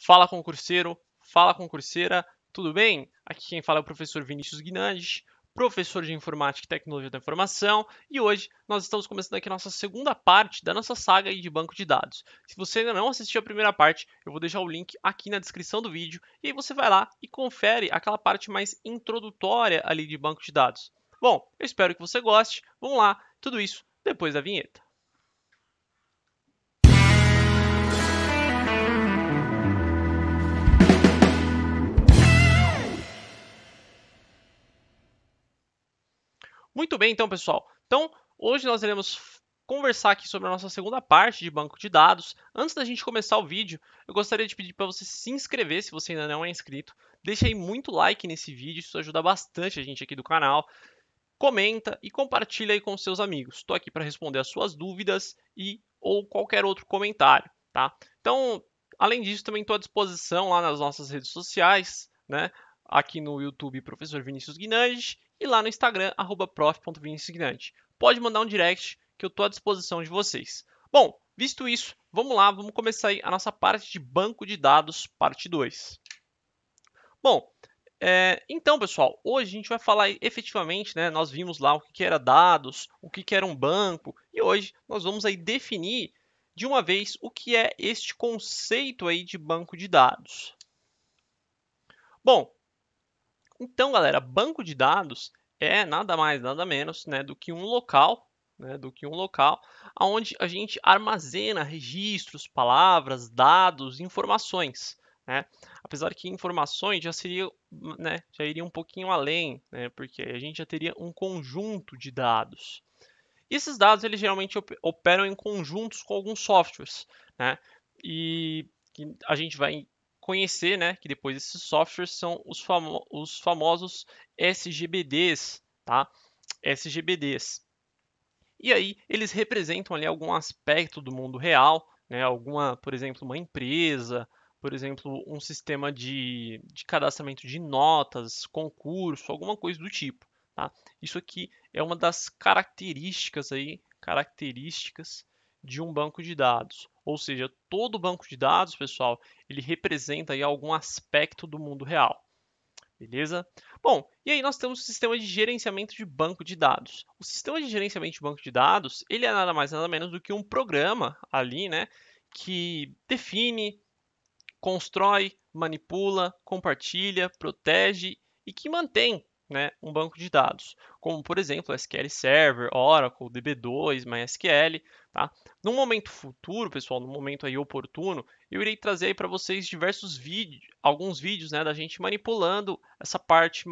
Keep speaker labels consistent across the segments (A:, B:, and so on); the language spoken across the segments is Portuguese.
A: Fala concurseiro, fala concurseira, tudo bem? Aqui quem fala é o professor Vinícius Guinandes, professor de Informática e Tecnologia da Informação, e hoje nós estamos começando aqui a nossa segunda parte da nossa saga aí de banco de dados. Se você ainda não assistiu a primeira parte, eu vou deixar o link aqui na descrição do vídeo, e aí você vai lá e confere aquela parte mais introdutória ali de banco de dados. Bom, eu espero que você goste, vamos lá, tudo isso depois da vinheta. Muito bem, então, pessoal. Então, hoje nós iremos conversar aqui sobre a nossa segunda parte de banco de dados. Antes da gente começar o vídeo, eu gostaria de pedir para você se inscrever se você ainda não é inscrito. Deixa aí muito like nesse vídeo, isso ajuda bastante a gente aqui do canal. Comenta e compartilha aí com seus amigos. Estou aqui para responder as suas dúvidas e ou qualquer outro comentário, tá? Então, além disso, também estou à disposição lá nas nossas redes sociais, né? Aqui no YouTube, Professor Vinícius Guinandes, e lá no Instagram, @prof.viniciusguinandes. Pode mandar um direct que eu estou à disposição de vocês. Bom, visto isso, vamos lá, vamos começar aí a nossa parte de banco de dados, parte 2. Bom, então, pessoal, hoje a gente vai falar efetivamente, né? Nós vimos lá o que era dados, o que era um banco, e hoje nós vamos aí definir de uma vez o que é este conceito aí de banco de dados. Bom, então, galera, banco de dados é nada mais, nada menos, né, do que um local, onde a gente armazena registros, palavras, dados, informações, né? Apesar que informações já seria, né, já iria um pouquinho além, né, porque a gente já teria um conjunto de dados. E esses dados eles geralmente operam em conjuntos com alguns softwares, né? E que a gente vai conhecer, né, que depois esses softwares são os famosos SGBDs, tá? SGBDs. E aí eles representam ali algum aspecto do mundo real, né? Alguma, por exemplo, uma empresa, por exemplo, um sistema de cadastramento de notas, concurso, alguma coisa do tipo, tá? Isso aqui é uma das características de um banco de dados. Ou seja, todo banco de dados, pessoal, ele representa aí algum aspecto do mundo real. Beleza? Bom, e aí nós temos o sistema de gerenciamento de banco de dados. O sistema de gerenciamento de banco de dados, ele é nada mais nada menos do que um programa ali, né, que define, constrói, manipula, compartilha, protege e que mantém, né, um banco de dados, como por exemplo SQL Server, Oracle, DB2, MySQL, tá? Num momento futuro, pessoal, num momento aí oportuno, eu irei trazer aí para vocês diversos vídeos, alguns vídeos, né, da gente manipulando essa parte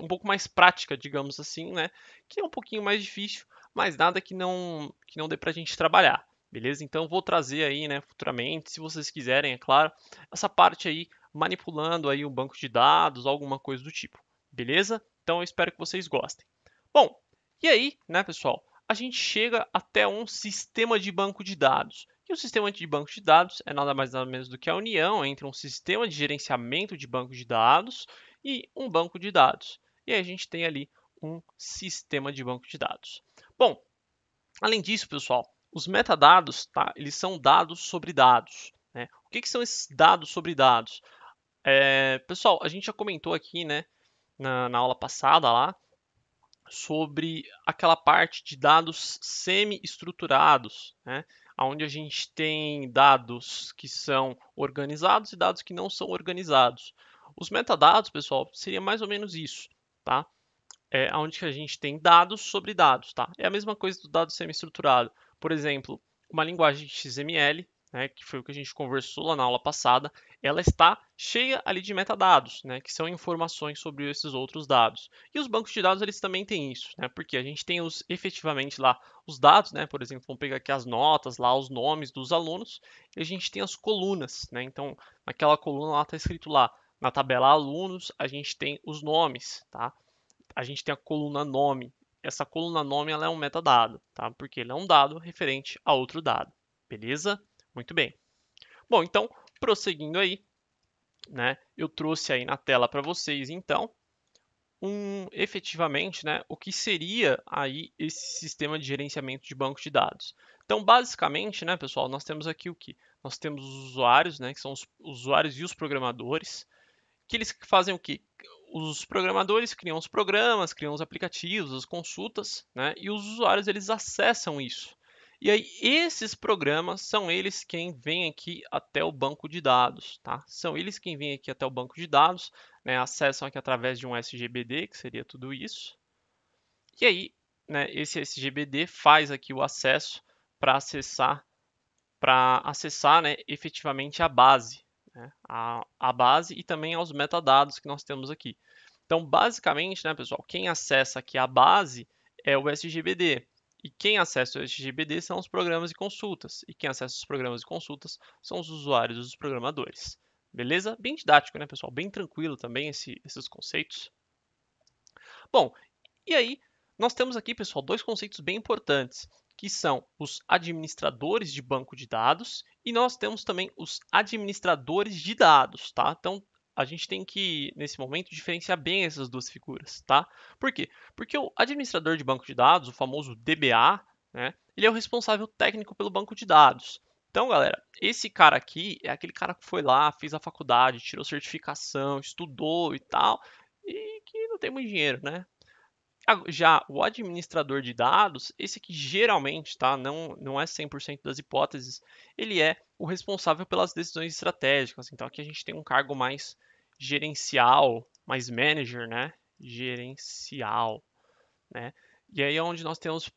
A: um pouco mais prática, digamos assim, né, que é um pouquinho mais difícil, mas nada que não dê para a gente trabalhar. Beleza? Então vou trazer aí, né, futuramente, se vocês quiserem, é claro, essa parte aí manipulando aí um banco de dados, alguma coisa do tipo. Beleza? Então eu espero que vocês gostem. Bom, e aí, né, pessoal, a gente chega até um sistema de banco de dados. E o sistema de banco de dados é nada mais nada menos do que a união entre um sistema de gerenciamento de banco de dados e um banco de dados. E aí a gente tem ali um sistema de banco de dados. Bom, além disso, pessoal, os metadados, tá? Eles são dados sobre dados, né? O que são esses dados sobre dados? Pessoal, a gente já comentou aqui, né, na aula passada lá, sobre aquela parte de dados semi-estruturados, né? Onde a gente tem dados que são organizados e dados que não são organizados. Os metadados, pessoal, seria mais ou menos isso, tá? Onde que a gente tem dados sobre dados, tá? É a mesma coisa do dado semi-estruturado. Por exemplo, uma linguagem XML, né, que foi o que a gente conversou lá na aula passada, ela está cheia ali de metadados, né, que são informações sobre esses outros dados. E os bancos de dados, eles também têm isso, né, porque a gente tem efetivamente lá os dados, né, por exemplo, vamos pegar aqui as notas, lá os nomes dos alunos, e a gente tem as colunas, né, então naquela coluna lá está escrito lá, na tabela alunos, a gente tem os nomes, tá? A gente tem a coluna nome. Essa coluna nome ela é um metadado, tá? Porque ele é um dado referente a outro dado. Beleza? Muito bem. Bom, então, prosseguindo aí, né? Eu trouxe aí na tela para vocês, então, efetivamente, né, o que seria aí esse sistema de gerenciamento de banco de dados. Então, basicamente, né, pessoal, nós temos aqui o que? nós temos os usuários, né, que são os usuários e os programadores, que eles fazem o quê? Os programadores criam os programas, criam os aplicativos, as consultas, né, e os usuários eles acessam isso. E aí esses programas são eles quem vêm aqui até o banco de dados, tá? São eles quem vêm aqui até o banco de dados, né, acessam aqui através de um SGBD, que seria tudo isso. E aí, né, esse SGBD faz aqui o acesso para acessar, né, efetivamente a base, né, a base e também aos metadados que nós temos aqui. Então, basicamente, né, pessoal, quem acessa aqui a base é o SGBD. E quem acessa o SGBD são os programas de consultas. E quem acessa os programas de consultas são os usuários e os programadores. Beleza? Bem didático, né, pessoal? Bem tranquilo também esses conceitos. Bom, e aí nós temos aqui, pessoal, dois conceitos bem importantes, que são os administradores de banco de dados e nós temos também os administradores de dados, tá? Então, a gente tem que, nesse momento, diferenciar bem essas duas figuras, tá? Por quê? Porque o administrador de banco de dados, o famoso DBA, né, ele é o responsável técnico pelo banco de dados. Então, galera, esse cara aqui é aquele cara que foi lá, fez a faculdade, tirou certificação, estudou e tal, e que não tem muito dinheiro, né? Já o administrador de dados, esse aqui geralmente, tá? Não é 100% das hipóteses, ele é o responsável pelas decisões estratégicas. Então aqui a gente tem um cargo mais gerencial, mais manager, né? Gerencial, né? E aí é onde nós temos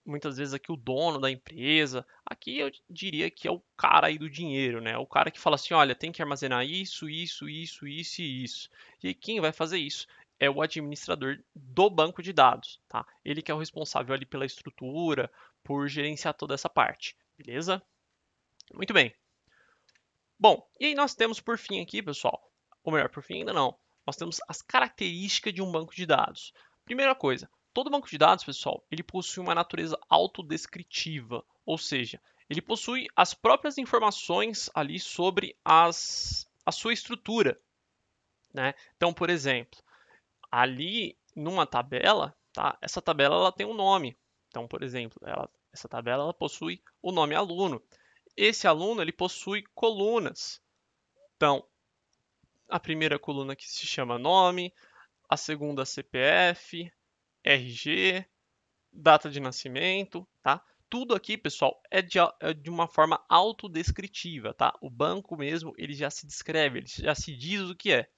A: muitas vezes aqui o dono da empresa. Aqui eu diria que é o cara aí do dinheiro, né? O cara que fala assim, olha, tem que armazenar isso, isso, isso, isso e isso. E aí quem vai fazer isso? É o administrador do banco de dados, tá? Ele que é o responsável ali pela estrutura, por gerenciar toda essa parte, beleza? Muito bem. Bom, e aí nós temos por fim aqui, pessoal, ou melhor, por fim ainda não, nós temos as características de um banco de dados. Primeira coisa, todo banco de dados, pessoal, ele possui uma natureza autodescritiva, ou seja, ele possui as próprias informações ali sobre a sua estrutura, né? Então, por exemplo, ali numa tabela, tá? Essa tabela ela tem um nome. Então, por exemplo, essa tabela ela possui o nome aluno. Esse aluno ele possui colunas. Então, a primeira coluna que se chama nome, a segunda CPF, RG, data de nascimento, tá? Tudo aqui, pessoal, é de uma forma autodescritiva, tá? O banco mesmo, ele já se descreve, ele já se diz o que é,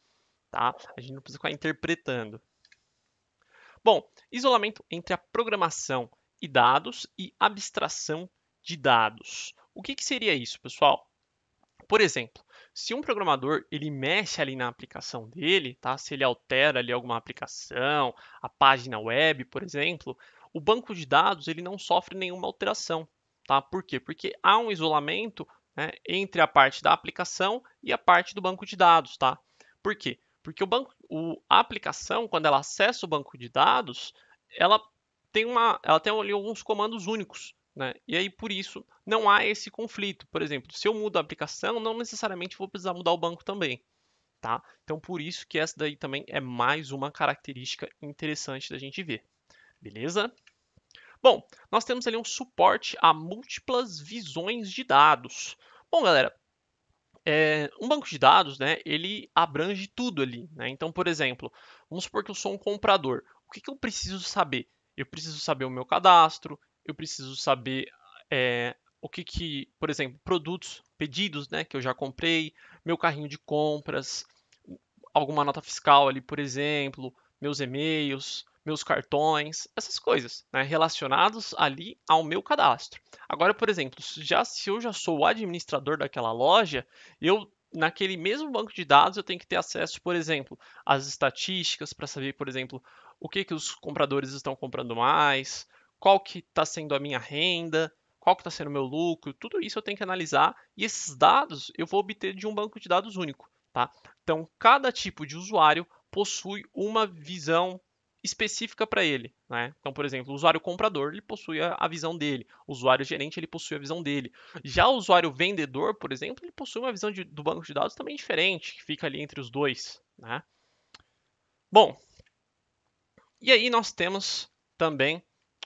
A: tá? A gente não precisa ficar interpretando. Bom, isolamento entre a programação e dados e abstração de dados. O que seria isso, pessoal? Por exemplo, se um programador ele mexe ali na aplicação dele, tá? Se ele altera ali alguma aplicação, a página web, por exemplo, o banco de dados ele não sofre nenhuma alteração, tá? Por quê? Porque há um isolamento, né, entre a parte da aplicação e a parte do banco de dados, tá? Por quê? Porque a aplicação, quando ela acessa o banco de dados, ela ela tem ali alguns comandos únicos, né? E aí, por isso, não há esse conflito. Por exemplo, se eu mudo a aplicação, não necessariamente vou precisar mudar o banco também, tá? Então, por isso que essa daí também é mais uma característica interessante da gente ver, beleza? Bom, nós temos ali um suporte a múltiplas visões de dados. Bom, galera, um banco de dados, né, ele abrange tudo ali, né? Então, por exemplo, vamos supor que eu sou um comprador. O que eu preciso saber? Eu preciso saber o meu cadastro, eu preciso saber por exemplo, produtos, pedidos, né, que eu já comprei, meu carrinho de compras, alguma nota fiscal ali, por exemplo, meus e-mails, meus cartões, essas coisas, né, relacionados ali ao meu cadastro. Agora, por exemplo, se eu já sou o administrador daquela loja, eu naquele mesmo banco de dados eu tenho que ter acesso, por exemplo, às estatísticas para saber, por exemplo, o que os compradores estão comprando mais, qual que está sendo a minha renda, qual que está sendo o meu lucro, tudo isso eu tenho que analisar e esses dados eu vou obter de um banco de dados único, tá? Então, cada tipo de usuário possui uma visão específica para ele, né? Então, por exemplo, o usuário comprador ele possui a visão dele, o usuário gerente ele possui a visão dele. Já o usuário vendedor, por exemplo, ele possui uma visão do banco de dados também diferente, que fica ali entre os dois, né? Bom, e aí nós temos também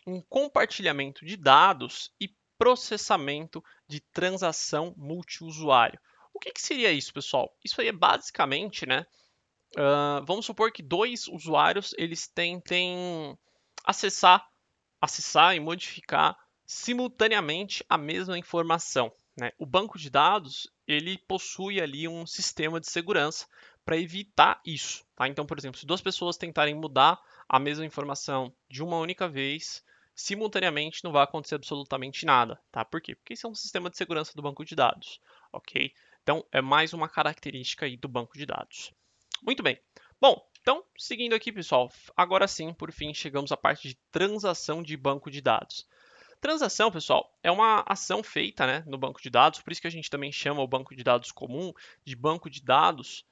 A: um compartilhamento de dados e processamento de transação multiusuário. O que seria isso, pessoal? Isso aí é basicamente, né? Vamos supor que dois usuários eles tentem acessar e modificar simultaneamente a mesma informação, né? O banco de dados ele possui ali um sistema de segurança para evitar isso, tá? Então, por exemplo, se duas pessoas tentarem mudar a mesma informação de uma única vez, simultaneamente não vai acontecer absolutamente nada, tá? Por quê? Porque isso é um sistema de segurança do banco de dados, ok? Então, é mais uma característica aí do banco de dados. Muito bem. Bom, então, seguindo aqui, pessoal, agora sim, por fim, chegamos à parte de transação de banco de dados. Transação, pessoal, é uma ação feita, né, no banco de dados, por isso que a gente também chama o banco de dados comum de banco de dados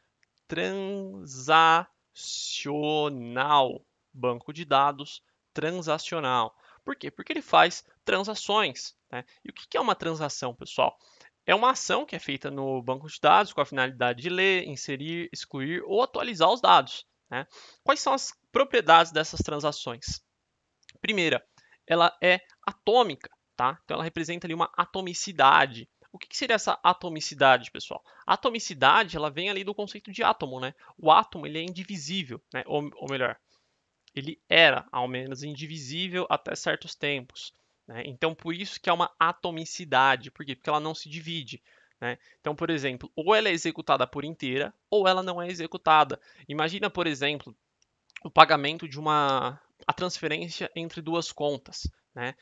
A: transacional. Banco de dados transacional. Por quê? Porque ele faz transações, né? E o que é uma transação, pessoal? É uma ação que é feita no banco de dados com a finalidade de ler, inserir, excluir ou atualizar os dados, né? Quais são as propriedades dessas transações? Primeira, ela é atômica, tá? Então ela representa ali uma atomicidade. O que seria essa atomicidade, pessoal? A atomicidade, ela vem ali do conceito de átomo, né? O átomo, ele é indivisível, né? Ou melhor, ele era, ao menos, indivisível até certos tempos, né? Então, por isso que é uma atomicidade. Por quê? Porque ela não se divide, né? Então, por exemplo, ou ela é executada por inteira, ou ela não é executada. Imagina, por exemplo, o pagamento de a transferência entre duas contas, né?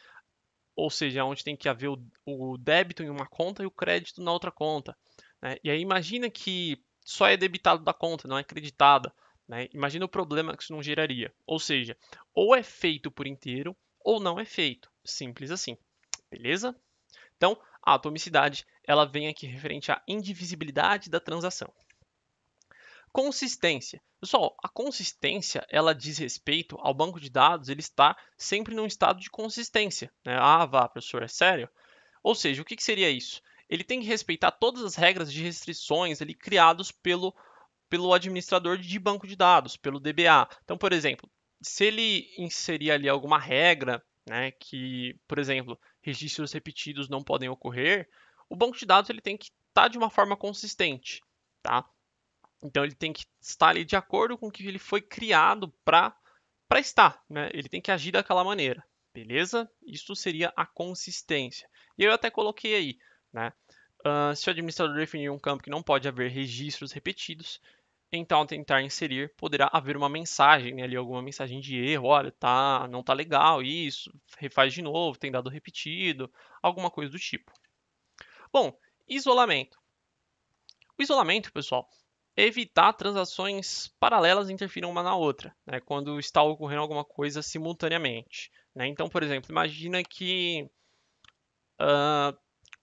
A: Ou seja, onde tem que haver o débito em uma conta e o crédito na outra conta, né? E aí imagina que só é debitado da conta, não é creditada, né? Imagina o problema que isso não geraria. Ou seja, ou é feito por inteiro ou não é feito. Simples assim, beleza? Então, a atomicidade, ela vem aqui referente à indivisibilidade da transação. Consistência. Pessoal, a consistência, ela diz respeito ao banco de dados, ele está sempre num estado de consistência, né? Ah, vá, professor, é sério? Ou seja, o que seria isso? Ele tem que respeitar todas as regras de restrições ali criados pelo administrador de banco de dados, pelo DBA. Então, por exemplo, se ele inserir ali alguma regra, né, que, por exemplo, registros repetidos não podem ocorrer, o banco de dados ele tem que estar de uma forma consistente, tá? Então ele tem que estar ali de acordo com o que ele foi criado para estar, né? Ele tem que agir daquela maneira, beleza? Isso seria a consistência. E eu até coloquei aí, né? Se o administrador definir um campo que não pode haver registros repetidos, então ao tentar inserir, poderá haver uma mensagem, né, ali alguma mensagem de erro, olha, não tá legal isso, refaz de novo, tem dado repetido, alguma coisa do tipo. Bom, isolamento. O isolamento, pessoal, é evitar transações paralelas interfiram uma na outra, né, quando está ocorrendo alguma coisa simultaneamente, né? Então, por exemplo, imagina que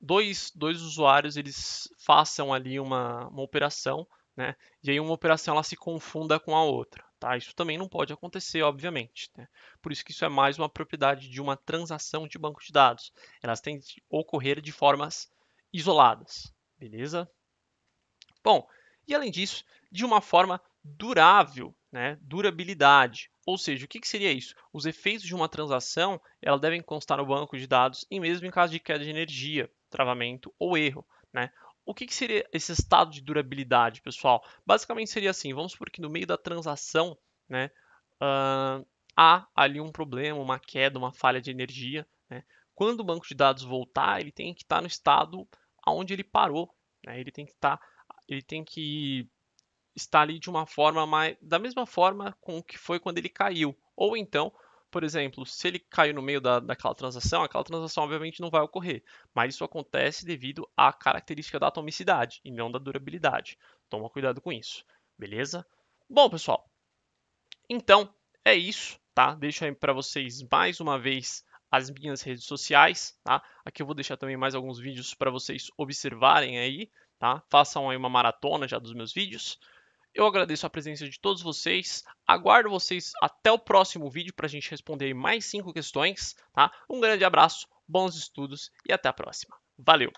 A: dois usuários eles façam ali uma operação, né? E aí uma operação ela se confunda com a outra, tá? Isso também não pode acontecer, obviamente, né? Por isso que isso é mais uma propriedade de uma transação de banco de dados. Elas têm que ocorrer de formas isoladas, beleza? Bom, e além disso, de uma forma durável, né? Durabilidade. Ou seja, o que seria isso? Os efeitos de uma transação ela devem constar no banco de dados e mesmo em caso de queda de energia, travamento ou erro, né? O que seria esse estado de durabilidade, pessoal? Basicamente seria assim, vamos supor que no meio da transação, né, há ali um problema, uma queda, uma falha de energia, né? Quando o banco de dados voltar, ele tem que estar no estado onde ele parou, né? Ele tem que estar ali de uma forma da mesma forma com que foi quando ele caiu. Ou então, por exemplo, se ele caiu no meio daquela transação, aquela transação obviamente não vai ocorrer. Mas isso acontece devido à característica da atomicidade e não da durabilidade. Toma cuidado com isso, beleza? Bom, pessoal, então é isso, tá? Deixo aí para vocês mais uma vez as minhas redes sociais, tá? Aqui eu vou deixar também mais alguns vídeos para vocês observarem aí, tá? Façam aí uma maratona já dos meus vídeos. Eu agradeço a presença de todos vocês. Aguardo vocês até o próximo vídeo para a gente responder mais 5 questões, tá? Um grande abraço, bons estudos e até a próxima. Valeu!